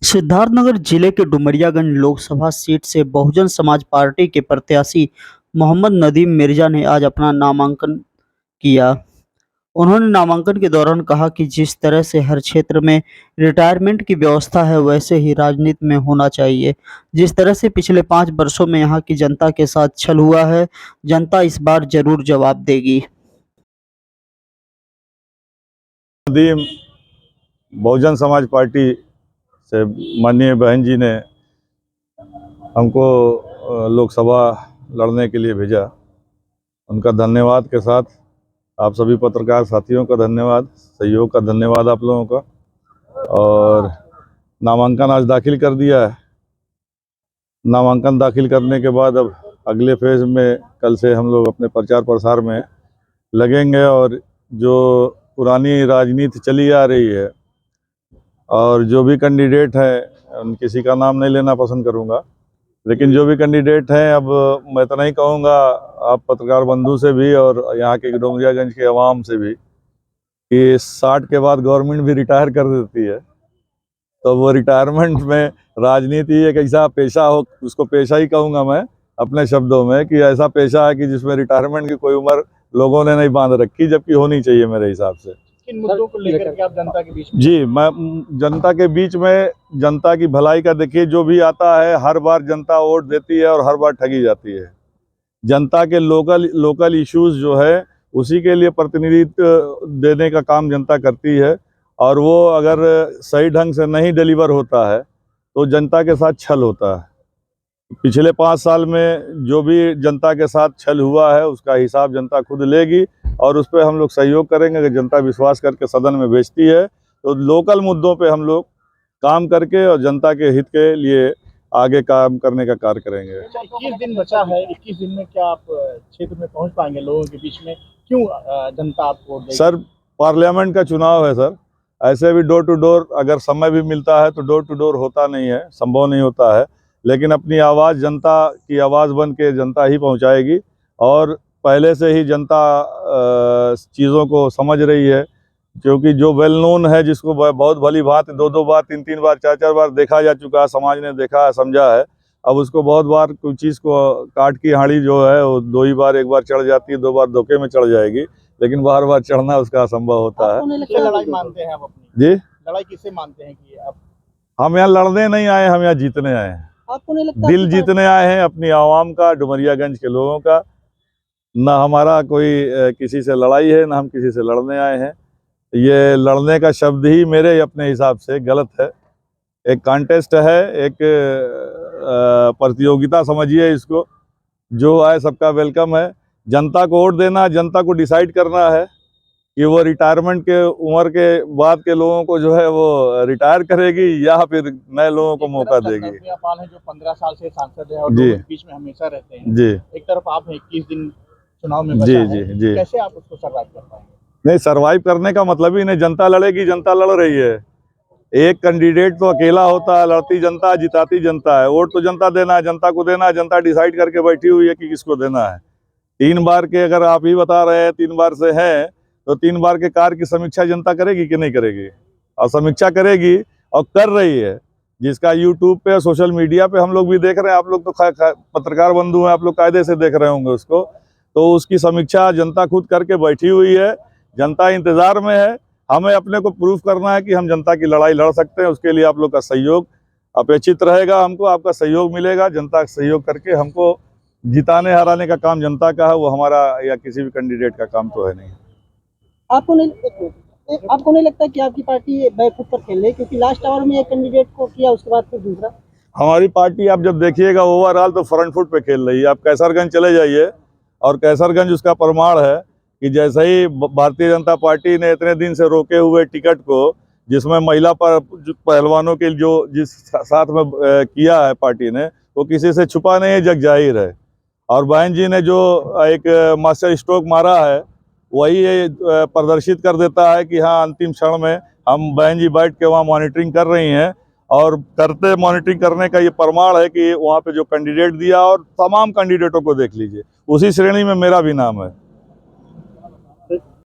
सिद्धार्थनगर जिले के डुमरियागंज लोकसभा सीट से बहुजन समाज पार्टी के प्रत्याशी मोहम्मद नदीम मिर्जा ने आज अपना नामांकन किया। उन्होंने नामांकन के दौरान कहा कि जिस तरह से हर क्षेत्र में रिटायरमेंट की व्यवस्था है, वैसे ही राजनीति में होना चाहिए। जिस तरह से पिछले 5 वर्षों में यहाँ की जनता के साथ छल हुआ है, जनता इस बार जरूर जवाब देगी। नदीम बहुजन समाज पार्टी से माननीय बहन जी ने हमको लोकसभा लड़ने के लिए भेजा। उनका धन्यवाद के साथ आप सभी पत्रकार साथियों का धन्यवाद, सहयोग का धन्यवाद आप लोगों का। और नामांकन आज दाखिल कर दिया है। नामांकन दाखिल करने के बाद अब अगले फेज़ में कल से हम लोग अपने प्रचार प्रसार में लगेंगे। और जो पुरानी राजनीति चली आ रही है और जो भी कैंडिडेट हैं, किसी का नाम नहीं लेना पसंद करूंगा, लेकिन जो भी कैंडिडेट हैं, अब मैं इतना ही कहूँगा आप पत्रकार बंधु से भी और यहाँ के डुमरियागंज के अवाम से भी कि 60 के बाद गवर्नमेंट भी रिटायर कर देती है। तो वो रिटायरमेंट में राजनीति एक ऐसा पेशा हो, उसको पेशा ही कहूँगा मैं अपने शब्दों में, कि ऐसा पेशा है कि जिसमें रिटायरमेंट की कोई उम्र लोगों ने नहीं बांध रखी, जबकि होनी चाहिए मेरे हिसाब से। किन मुद्दों को लेकर के आप जनता के बीच में? जी, मैं जनता के बीच में जनता की भलाई का, देखिए जो भी आता है हर बार जनता वोट देती है और हर बार ठगी जाती है। जनता के लोकल इश्यूज जो है उसी के लिए प्रतिनिधित्व देने का काम जनता करती है। और वो अगर सही ढंग से नहीं डिलीवर होता है तो जनता के साथ छल होता है। पिछले 5 साल में जो भी जनता के साथ छल हुआ है उसका हिसाब जनता खुद लेगी और उस पर हम लोग सहयोग करेंगे। अगर जनता विश्वास करके सदन में भेजती है तो लोकल मुद्दों पे हम लोग काम करके और जनता के हित के लिए आगे काम करने का कार्य करेंगे। 21 दिन बचा है, 21 दिन में क्या आप क्षेत्र में पहुंच पाएंगे लोगों के बीच में? क्यों जनता आपको वोट देगी? सर, पार्लियामेंट का चुनाव है सर। ऐसे भी डोर टू डोर अगर समय भी मिलता है तो डोर टू डोर होता नहीं है, संभव नहीं होता है। लेकिन अपनी आवाज़ जनता की आवाज़ बन के जनता ही पहुंचाएगी। और पहले से ही जनता चीज़ों को समझ रही है, क्योंकि जो वेल नोन है, जिसको बहुत भली भांति 2-2 बार 3-3 बार 4-4 बार देखा जा चुका है, समाज ने देखा है, समझा है। अब उसको बहुत बार कोई चीज़ को काट की हांडी जो है वो 2 ही बार, 1 बार चढ़ जाती है, 2 बार धोखे में चढ़ जाएगी, लेकिन बार बार चढ़ना उसका असंभव होता है। किससे लड़ाई मानते हैं आप अपनी? जी, लड़ाई किससे मानते हैं कि आप? हम यहाँ लड़ने नहीं आए, हम यहाँ जीतने आए हैं। आपको नहीं लगता दिल जीतने आए हैं अपनी आवाम का, डुमरियागंज के लोगों का। ना हमारा कोई किसी से लड़ाई है, ना हम किसी से लड़ने आए हैं। ये लड़ने का शब्द ही मेरे अपने हिसाब से गलत है। एक कॉन्टेस्ट है, एक प्रतियोगिता समझिए इसको। जो आए सबका वेलकम है। जनता को वोट देना, जनता को डिसाइड करना है कि वो रिटायरमेंट के उम्र के बाद के लोगों को जो है वो रिटायर करेगी या फिर नए लोगों को मौका देगी। नरसिंह पाल है जो 15 साल से सांसद है और जी, लोगों के बीच में हमेशा रहते हैं। जी एक तरफ आप हैं, 21 दिन चुनाव में जी, बचा जी, है, जी। कैसे आप उसको सर्वाइव कर पाएंगे? नहीं, सर्वाइव करने का मतलब ही नहीं, जनता लड़ेगी, जनता लड़ रही है। एक कैंडिडेट तो अकेला होता है, लड़ती जनता, जिताती जनता है। वोट तो जनता देना है, जनता को देना है। जनता डिसाइड करके बैठी हुई है कि किसको देना है। 3 बार के अगर आप ही बता रहे हैं 3 बार से हैं, तो 3 बार के कार्य की समीक्षा जनता करेगी कि नहीं करेगी? और समीक्षा करेगी और कर रही है, जिसका यूट्यूब पे, सोशल मीडिया पे हम लोग भी देख रहे हैं। आप लोग तो पत्रकार बंधु हैं, आप लोग कायदे से देख रहे होंगे उसको। तो उसकी समीक्षा जनता खुद करके बैठी हुई है। जनता इंतजार में है। हमें अपने को प्रूफ करना है कि हम जनता की लड़ाई लड़ सकते हैं। उसके लिए आप लोग का सहयोग अपेक्षित रहेगा। हमको आपका सहयोग मिलेगा। जनता का सहयोग करके हमको जिताने हराने का काम जनता का है, वो हमारा या किसी भी कैंडिडेट का काम तो है नहीं। आपको नहीं लगता कि आपकी पार्टी बैकफुट पर खेल रही है? क्योंकि लास्ट आवर में एक कैंडिडेट को किया, उसके बाद फिर दूसरा। हमारी पार्टी आप जब देखिएगा ओवरऑल तो फ्रंट फुट पे खेल रही है। आप कैसरगंज चले जाइए और कैसरगंज उसका प्रमाण है कि जैसे ही भारतीय जनता पार्टी ने इतने दिन से रोके हुए टिकट को, जिसमें महिला पर पहलवानों के जो जिस साथ में किया है पार्टी ने, वो किसी से छुपा नहीं है, जग जाहिर है। और बहन जी ने जो एक मास्टर स्ट्रोक मारा है, वही प्रदर्शित कर देता है कि हाँ, अंतिम क्षण में हम बहन जी बैठ के वहाँ मॉनिटरिंग कर रही हैं। और करते मॉनिटरिंग करने का ये प्रमाण है कि वहाँ पे जो कैंडिडेट दिया, और तमाम कैंडिडेटों को देख लीजिए, उसी श्रेणी में मेरा भी नाम है।